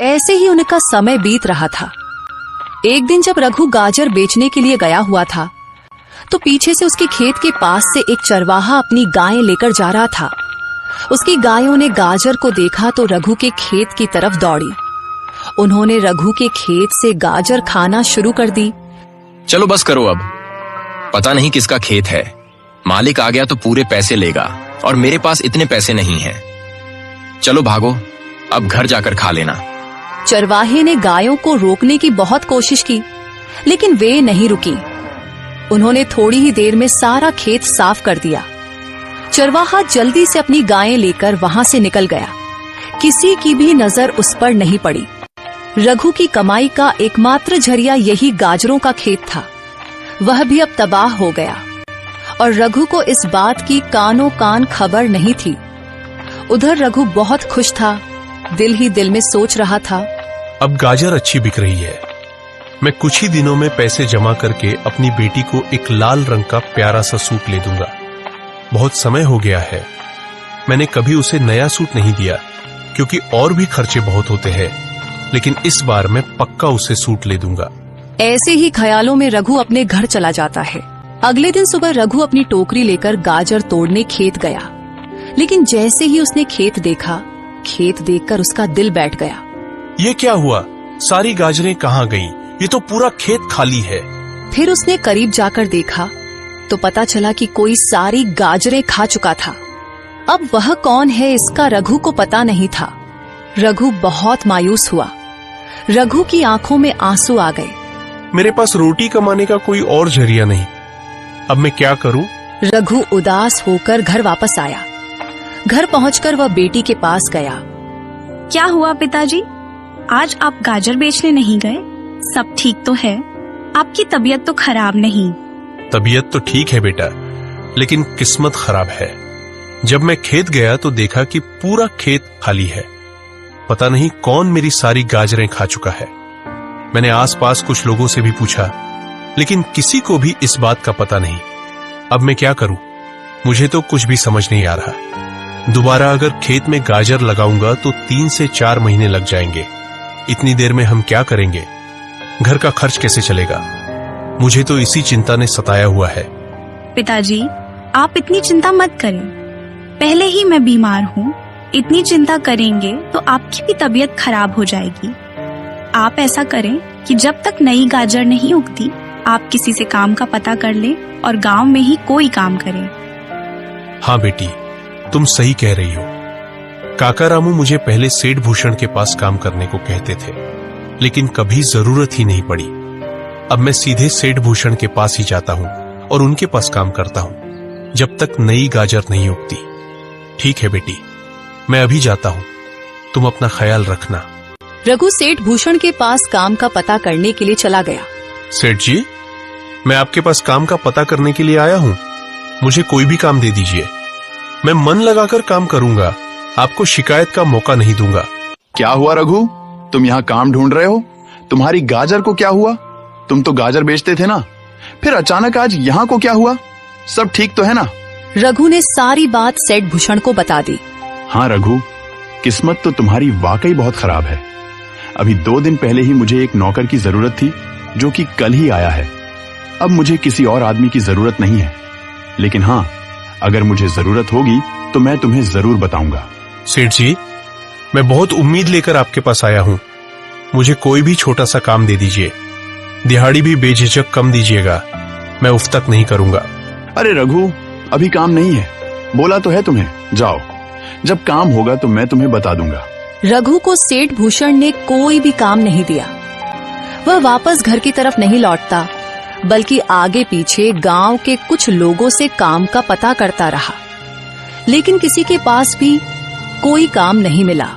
ऐसे ही उनका समय बीत रहा था। एक दिन जब रघु गाजर बेचने के लिए गया हुआ था तो पीछे से उसके खेत के पास से एक चरवाहा अपनी गायें लेकर जा रहा था। उसकी गायों ने गाजर को देखा तो रघु के खेत की तरफ दौड़ी। उन्होंने रघु के खेत से गाजर खाना शुरू कर दी। चलो बस करो अब, पता नहीं किसका खेत है, मालिक आ गया तो पूरे पैसे लेगा और मेरे पास इतने पैसे नहीं हैं। चलो भागो, अब घर जाकर खा लेना। चरवाहे ने गायों को रोकने की बहुत कोशिश की, लेकिन वे नहीं रुकी। उन्होंने थोड़ी ही देर में सारा खेत साफ कर दिया। चरवाहा जल्दी से अपनी गायें लेकर वहां से निकल गया। किसी की भी नजर उस पर नहीं पड़ी। रघु की कमाई का एकमात्र जरिया यही गाजरों का खेत था। वह भी अब तबाह हो गया और रघु को इस बात की कानों कान खबर नहीं थी। उधर रघु बहुत खुश था, दिल ही दिल में सोच रहा था, अब गाजर अच्छी बिक रही है। मैं कुछ ही दिनों में पैसे जमा करके अपनी बेटी को एक लाल रंग का प्यारा सा सूट ले दूंगा। बहुत समय हो गया है, मैंने कभी उसे नया सूट नहीं दिया क्योंकि और भी खर्चे बहुत होते हैं, लेकिन इस बार मैं पक्का उसे सूट ले दूंगा। ऐसे ही ख्यालों में रघु अपने घर चला जाता है। अगले दिन सुबह रघु अपनी टोकरी लेकर गाजर तोड़ने खेत गया, लेकिन जैसे ही उसने खेत देखा, खेत देखकर उसका दिल बैठ गया। ये क्या हुआ? सारी गाजरें कहाँ गईं? ये तो पूरा खेत खाली है। फिर उसने करीब जाकर देखा तो पता चला कि कोई सारी गाजरें खा चुका था। अब वह कौन है इसका रघु को पता नहीं था। रघु बहुत मायूस हुआ। रघु की आंखों में आंसू आ गए। मेरे पास रोटी कमाने का कोई और जरिया नहीं, अब मैं क्या करूं? रघु उदास होकर घर वापस आया। घर पहुंचकर वह बेटी के पास गया। क्या हुआ पिताजी, आज आप गाजर बेचने नहीं गए? सब ठीक तो है? आपकी तबीयत तो खराब नहीं? तबीयत तो ठीक है बेटा, लेकिन किस्मत खराब है। जब मैं खेत गया तो देखा कि पूरा खेत खाली है। पता नहीं कौन मेरी सारी गाजरें खा चुका है। मैंने आसपास कुछ लोगों से भी पूछा, लेकिन किसी को भी इस बात का पता नहीं। अब मैं क्या करूं? मुझे तो कुछ भी समझ नहीं आ रहा। दोबारा अगर खेत में गाजर लगाऊंगा तो 3 से 4 महीने लग जाएंगे। इतनी देर में हम क्या करेंगे? घर का खर्च कैसे चलेगा? मुझे तो इसी चिंता ने सताया हुआ है। पिताजी, आप इतनी चिंता मत करें। पहले ही मैं बीमार हूँ, इतनी चिंता करेंगे तो आपकी भी तबीयत खराब हो जाएगी। आप ऐसा करें कि जब तक नई गाजर नहीं उगती, आप किसी से काम का पता कर लें और गांव में ही कोई काम करें। हाँ बेटी, तुम सही कह रही हो। काका रामू मुझे पहले सेठ भूषण के पास काम करने को कहते थे, लेकिन कभी जरूरत ही नहीं पड़ी। अब मैं सीधे सेठ भूषण के पास ही जाता हूँ और उनके पास काम करता हूँ जब तक नई गाजर नहीं उगती। ठीक है बेटी, मैं अभी जाता हूँ, तुम अपना ख्याल रखना। रघु सेठ भूषण के पास काम का पता करने के लिए चला गया। सेठ जी, मैं आपके पास काम का पता करने के लिए आया हूँ, मुझे कोई भी काम दे दीजिए। मैं मन लगाकर काम करूंगा, आपको शिकायत का मौका नहीं दूंगा। क्या हुआ रघु, तुम यहाँ काम ढूंढ रहे हो? तुम्हारी गाजर को क्या हुआ? तुम तो गाजर बेचते थे ना, फिर अचानक आज यहाँ को क्या हुआ? सब ठीक तो है ना? रघु ने सारी बात सेठ भूषण को बता दी। हाँ रघु, किस्मत तो तुम्हारी वाकई बहुत खराब है। अभी 2 दिन पहले ही मुझे एक नौकर की जरूरत थी, जो कि कल ही आया है। अब मुझे किसी और आदमी की जरूरत नहीं है, लेकिन हाँ, अगर मुझे जरूरत होगी तो मैं तुम्हें जरूर बताऊंगा। सेठ जी, मैं बहुत उम्मीद लेकर आपके पास आया हूँ, मुझे कोई भी छोटा सा काम दे दीजिए। दिहाड़ी भी बेझिझक कम दीजिएगा, मैं उफ तक नहीं करूंगा। अरे रघु, अभी काम नहीं है, बोला तो है तुम्हें, जाओ, जब काम होगा तो मैं तुम्हें बता दूंगा। रघु को सेठ भूषण ने कोई भी काम नहीं दिया। वह वापस घर की तरफ नहीं लौटता, बल्कि आगे पीछे गांव के कुछ लोगों से काम का पता करता रहा, लेकिन किसी के पास भी कोई काम नहीं मिला।